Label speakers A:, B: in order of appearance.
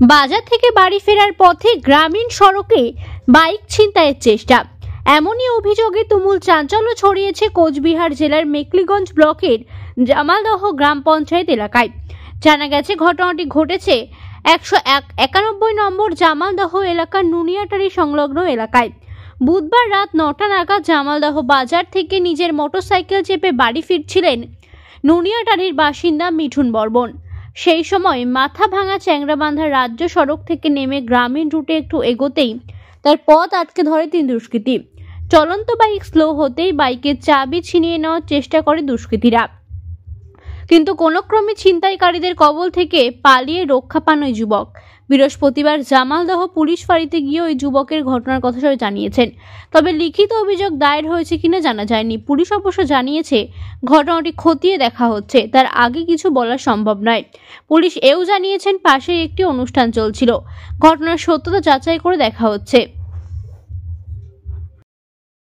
A: বাজার থেকে বাড়ি ফেরার পথে গ্রামীণ সড়কে বাইক ছিনতাইয়ের চেষ্টা, এমনই অভিযোগে তুমুল চাঞ্চল্য ছড়িয়েছে কোচবিহার জেলার মেকলিগঞ্জ ব্লকের জামালদহ গ্রাম পঞ্চায়েত এলাকায়। জানা গেছে ঘটনাটি ঘটেছে 191 নম্বর জামালদহ এলাকার নুনিয়াটারি সংলগ্ন এলাকায়। বুধবার রাত 9টা নাগাদ জামালদহ বাজার থেকে নিজের মোটরসাইকেল চেপে বাড়ি ফিরছিলেন নুনিয়াটারির বাসিন্দা মিঠুন বর্মন। সেই সময় মাথা ভাঙা চ্যাংরাবান্ধা রাজ্য সড়ক থেকে নেমে গ্রামীণ রুটে একটু এগোতেই তার পথ আটকে ধরে তিন দুষ্কৃতী। চলন্ত বাইক স্লো হতেই বাইকের চাবি ছিনিয়ে নেওয়ার চেষ্টা করে দুষ্কৃতীরা, কিন্তু কোনোক্রমে ছিনতাইকারীদের কবল থেকে পালিয়ে রক্ষা পান ওই যুবক। বৃহস্পতিবার জামালদহ পুলিশ ফাঁড়িতে গিয়ে ওই যুবকের ঘটনার কথা সবাই জানিয়েছেন, তবে লিখিত অভিযোগ দায়ের হয়েছে কিনা জানা যায়নি। পুলিশ অবশ্য জানিয়েছে ঘটনাটি খতিয়ে দেখা হচ্ছে, তার আগে কিছু বলা সম্ভব নয়। পুলিশ এও জানিয়েছেন পাশে একটি অনুষ্ঠান চলছিল, ঘটনার সত্যতা যাচাই করে দেখা হচ্ছে।